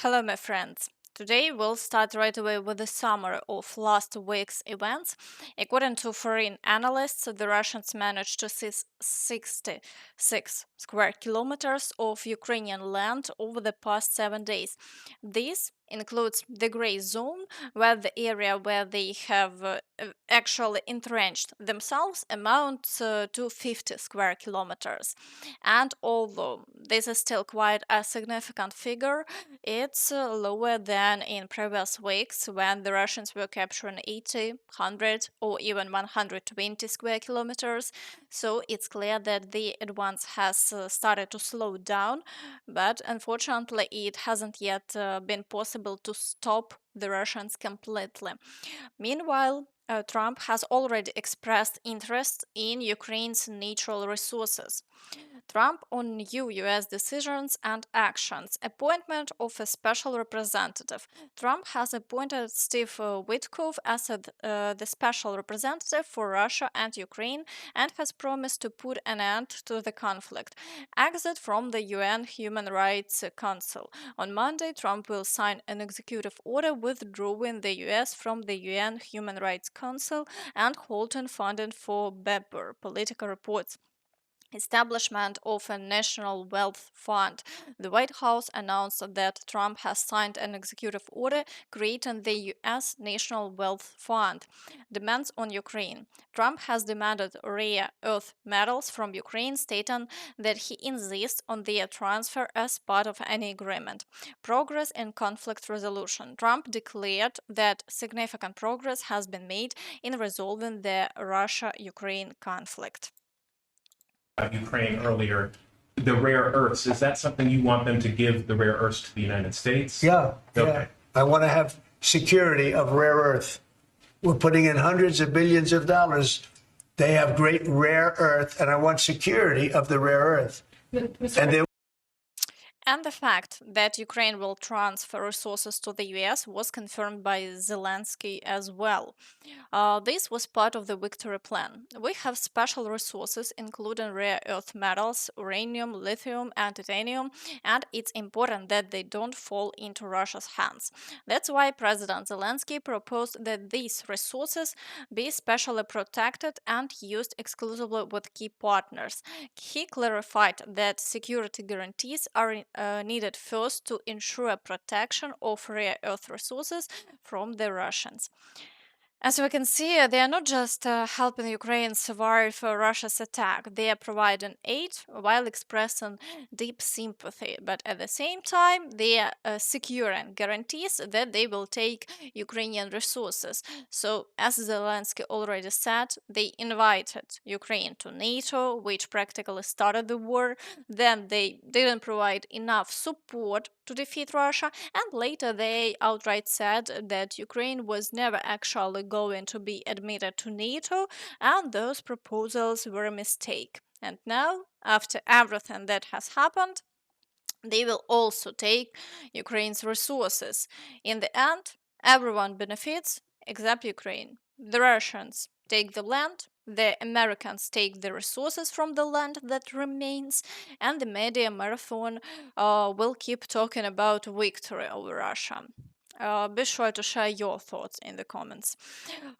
Hello, my friends. Today we'll start right away with a summary of last week's events. According to foreign analysts, the Russians managed to seize 66 square kilometers of Ukrainian land over the past 7 days. This includes the gray zone, where the area where they have actually entrenched themselves amounts to 50 square kilometers. And although this is still quite a significant figure, it's lower than in previous weeks when the Russians were capturing 80, 100, or even 120 square kilometers. So it's clear that the advance has started to slow down, but unfortunately, it hasn't yet been possible to stop the Russians completely. Meanwhile, Trump has already expressed interest in Ukraine's natural resources. Trump on new US decisions and actions. Appointment of a special representative. Trump has appointed Steve Witkoff as the special representative for Russia and Ukraine and has promised to put an end to the conflict. Exit from the UN Human Rights Council. On Monday, Trump will sign an executive order withdrawing the US from the UN Human Rights Council and halting funding for BEPR, Political Reports. Establishment of a national wealth fund. The White House announced that Trump has signed an executive order creating the U.S. National Wealth Fund. Demands on Ukraine. Trump has demanded rare earth metals from Ukraine, stating that he insists on their transfer as part of any agreement. Progress in conflict resolution. Trump declared that significant progress has been made in resolving the Russia-Ukraine conflict. Ukraine earlier, the rare earths, is that something you want them to give the rare earths to the United States? Yeah. Okay. I want to have security of rare earth. We're putting in hundreds of billions of dollars. They have great rare earth, and I want security of the rare earth. And the fact that Ukraine will transfer resources to the US was confirmed by Zelensky as well. This was part of the victory plan. We have special resources, including rare earth metals, uranium, lithium, and titanium, and it's important that they don't fall into Russia's hands. That's why President Zelensky proposed that these resources be specially protected and used exclusively with key partners. He clarified that security guarantees are needed first to ensure protection of rare earth resources from the Russians. As we can see, they are not just helping Ukraine survive Russia's attack, they are providing aid while expressing deep sympathy. But at the same time, they are securing guarantees that they will take Ukrainian resources. So, as Zelensky already said, they invited Ukraine to NATO, which practically started the war. Then they didn't provide enough support to defeat Russia, and later they outright said that Ukraine was never actually going to be admitted to NATO, and those proposals were a mistake. And now, after everything that has happened, they will also take Ukraine's resources. In the end, everyone benefits except Ukraine. The Russians take the land, the Americans take the resources from the land that remains, and the media marathon will keep talking about victory over Russia. Be sure to share your thoughts in the comments.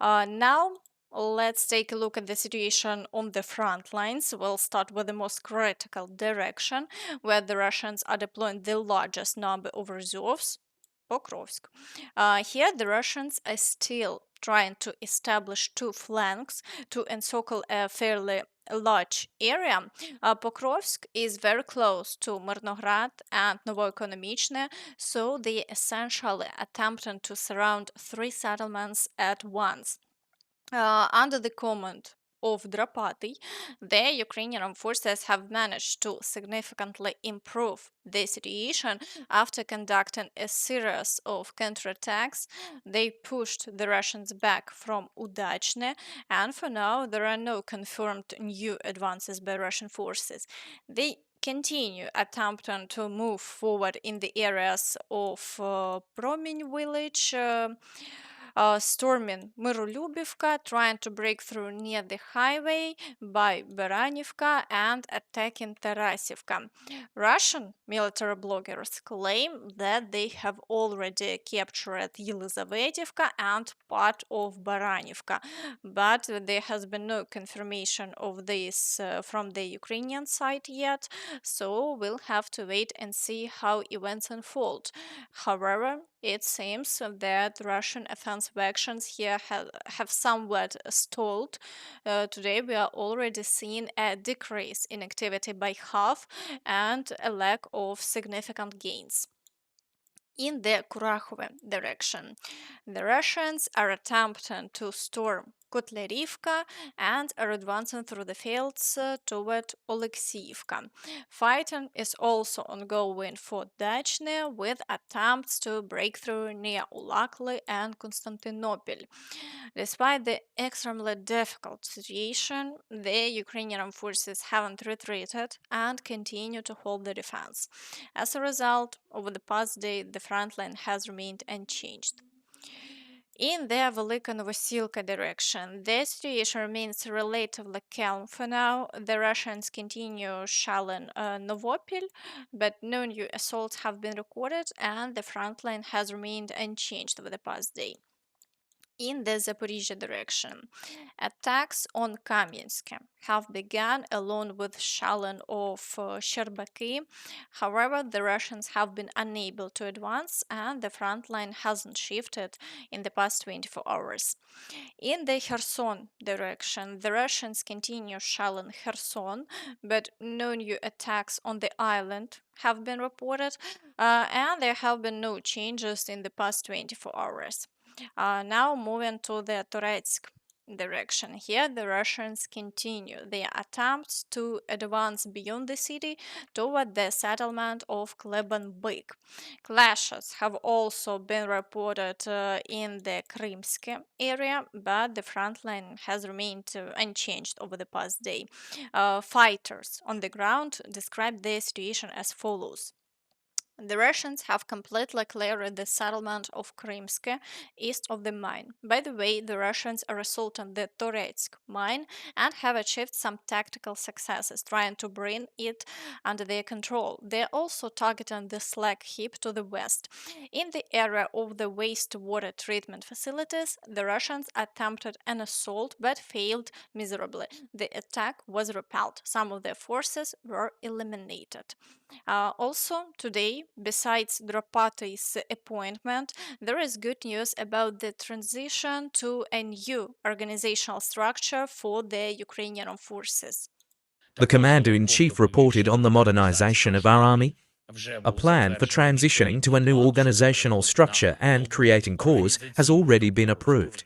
Now, let's take a look at the situation on the front lines. We'll start with the most critical direction, where the Russians are deploying the largest number of reserves, Pokrovsk. Here, the Russians are still trying to establish two flanks to encircle a fairly large area. Pokrovsk is very close to Mirnograd and Novoekonomichne, so they essentially attempting to surround three settlements at once. Under the command of Drapati, the Ukrainian armed forces have managed to significantly improve the situation after conducting a series of counterattacks. They pushed the Russians back from Udachne, and for now there are no confirmed new advances by Russian forces. They continue attempting to move forward in the areas of Promeny village, storming Myrolubivka, trying to break through near the highway by Baranivka, and attacking Tarasivka. Russian military bloggers claim that they have already captured Yelizavetivka and part of Baranivka, but there has been no confirmation of this from the Ukrainian side yet, so we'll have to wait and see how events unfold. However, it seems that Russian offensive actions here have somewhat stalled. Today, we are already seeing a decrease in activity by half and a lack of significant gains. In the Kurakhove direction, the Russians are attempting to storm Kotlerivka and are advancing through the fields toward Oleksiivka. Fighting is also ongoing for Dachne, with attempts to break through near Ulakli and Constantinople. Despite the extremely difficult situation, the Ukrainian armed forces haven't retreated and continue to hold the defense. As a result, over the past day, the front line has remained unchanged. In the Velika Novosilka direction, the situation remains relatively calm for now. The Russians continue shelling Novopil, but no new assaults have been recorded, and the front line has remained unchanged over the past day. In the Zaporizhia direction, attacks on Kamiansk have begun along with shelling of Sherbaki. However, the Russians have been unable to advance, and the front line hasn't shifted in the past 24 hours. In the Kherson direction, the Russians continue shelling Kherson, but no new attacks on the island have been reported, and there have been no changes in the past 24 hours. Now moving to the Toretsk direction. Here, the Russians continue their attempts to advance beyond the city toward the settlement of Klebanbyk. Clashes have also been reported in the Krimsk area, but the front line has remained unchanged over the past day. Fighters on the ground describe the situation as follows. The Russians have completely cleared the settlement of Krimsk east of the mine. By the way, the Russians are assaulting the Toretsk mine and have achieved some tactical successes, trying to bring it under their control. They are also targeting the slag heap to the west. In the area of the wastewater treatment facilities, the Russians attempted an assault but failed miserably. The attack was repelled. Some of their forces were eliminated. Also, today, besides Dropati's appointment, there is good news about the transition to a new organizational structure for the Ukrainian armed forces. The commander-in-chief reported on the modernization of our army, a plan for transitioning to a new organizational structure and creating corps has already been approved.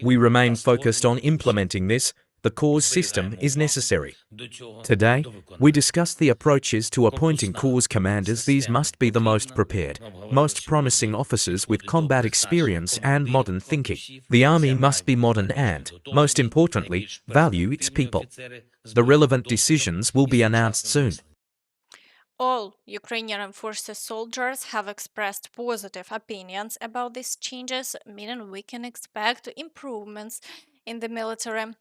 We remain focused on implementing this. The corps system is necessary. Today, we discussed the approaches to appointing corps commanders. These must be the most prepared, most promising officers with combat experience and modern thinking. The army must be modern and, most importantly, value its people. The relevant decisions will be announced soon. All Ukrainian armed forces soldiers have expressed positive opinions about these changes, meaning we can expect improvements in the military.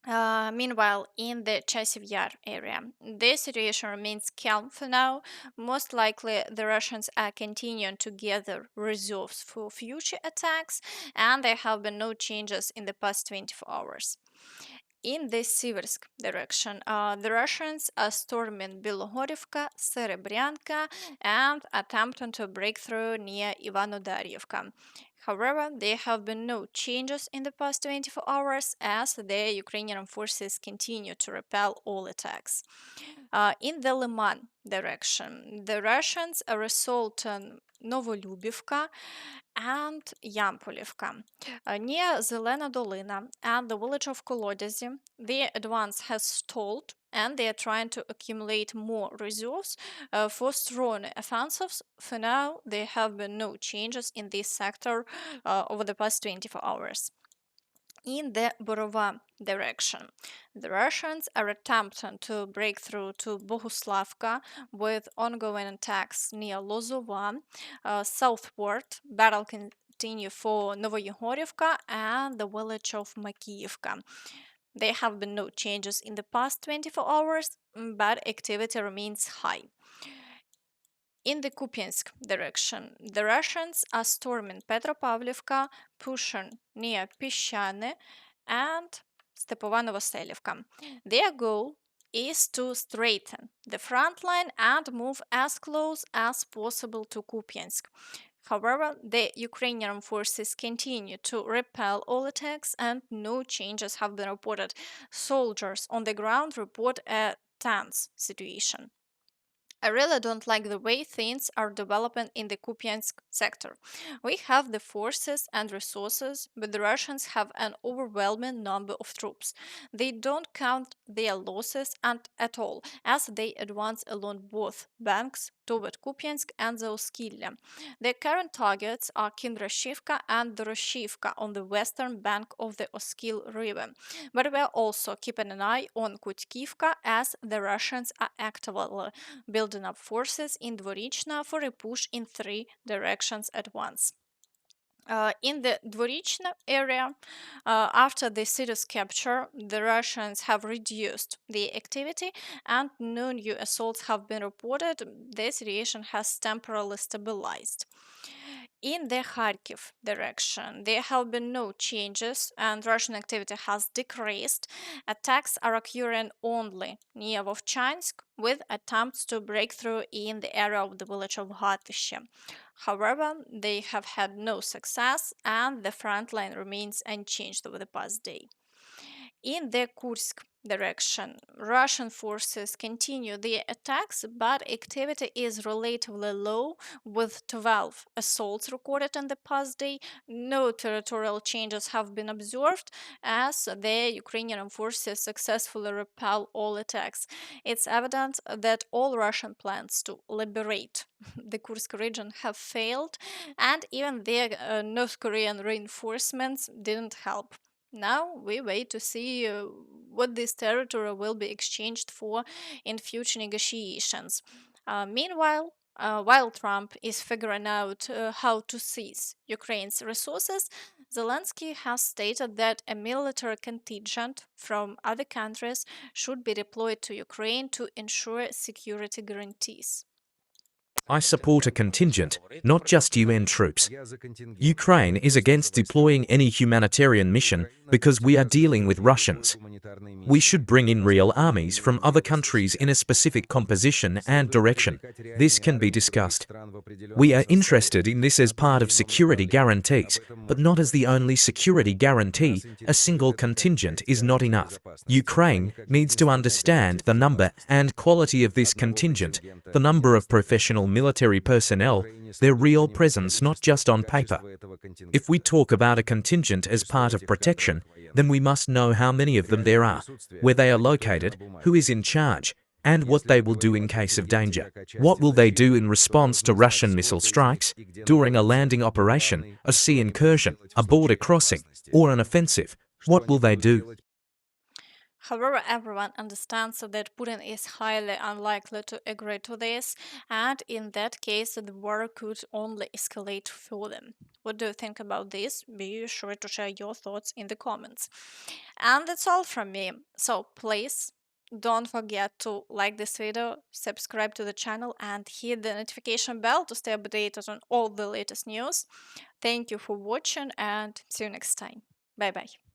Meanwhile, in the Chasiv Yar area, the situation remains calm for now. Most likely, the Russians are continuing to gather reserves for future attacks, and there have been no changes in the past 24 hours. In the Siversk direction, the Russians are storming Bilohorivka, Serebryanka, and attempting to break through near Ivanodaryevka. However, there have been no changes in the past 24 hours as the Ukrainian forces continue to repel all attacks. In the Liman direction, the Russians are assaulting Novolubivka and Yampolivka. Near Zelena Dolina and the village of Kolodezi, their advance has stalled and they are trying to accumulate more reserves for strong offensives. For now, there have been no changes in this sector over the past 24 hours. In the Borova direction, the Russians are attempting to break through to Boguslavka with ongoing attacks near Lozova. Southward, battle continue for Novoyegorivka and the village of Makiyivka. There have been no changes in the past 24 hours, but activity remains high. In the Kupiansk direction, the Russians are storming Petropavlivka, pushing near Pishane and Stepovanovoselivka. Their goal is to straighten the front line and move as close as possible to Kupiansk. However, the Ukrainian forces continue to repel all attacks and no changes have been reported. Soldiers on the ground report a tense situation. I really don't like the way things are developing in the Kupiansk sector. We have the forces and resources, but the Russians have an overwhelming number of troops. They don't count their losses at all, as they advance along both banks toward Kupiansk and the Oskilya. Their current targets are Kindrashivka and Doroshivka on the western bank of the Oskil River. But we are also keeping an eye on Kutkivka, as the Russians are actively building up forces in Dvorichna for a push in three directions at once. In the Dvorichna area, after the city's capture, the Russians have reduced the activity and no new assaults have been reported. The situation has temporarily stabilized. In the Kharkiv direction, there have been no changes and Russian activity has decreased. Attacks are occurring only near Vovchansk, with attempts to break through in the area of the village of Hatishe. However, they have had no success and the front line remains unchanged over the past day. In the Kursk direction, Russian forces continue their attacks, but activity is relatively low, with 12 assaults recorded in the past day. No territorial changes have been observed, as the Ukrainian forces successfully repel all attacks. It's evident that all Russian plans to liberate the Kursk region have failed, and even their North Korean reinforcements didn't help. Now we wait to see what this territory will be exchanged for in future negotiations. Meanwhile, while Trump is figuring out how to seize Ukraine's resources, Zelensky has stated that a military contingent from other countries should be deployed to Ukraine to ensure security guarantees. I support a contingent, not just UN troops. Ukraine is against deploying any humanitarian mission because we are dealing with Russians. We should bring in real armies from other countries in a specific composition and direction. This can be discussed. We are interested in this as part of security guarantees, but not as the only security guarantee. A single contingent is not enough. Ukraine needs to understand the number and quality of this contingent, the number of professional military personnel, their real presence not just on paper. If we talk about a contingent as part of protection, then we must know how many of them there are, where they are located, who is in charge, and what they will do in case of danger. What will they do in response to Russian missile strikes, during a landing operation, a sea incursion, a border crossing, or an offensive? What will they do? However, everyone understands that Putin is highly unlikely to agree to this, and in that case, the war could only escalate further. What do you think about this? Be sure to share your thoughts in the comments. And that's all from me. So please don't forget to like this video, subscribe to the channel, and hit the notification bell to stay updated on all the latest news. Thank you for watching, and see you next time. Bye bye.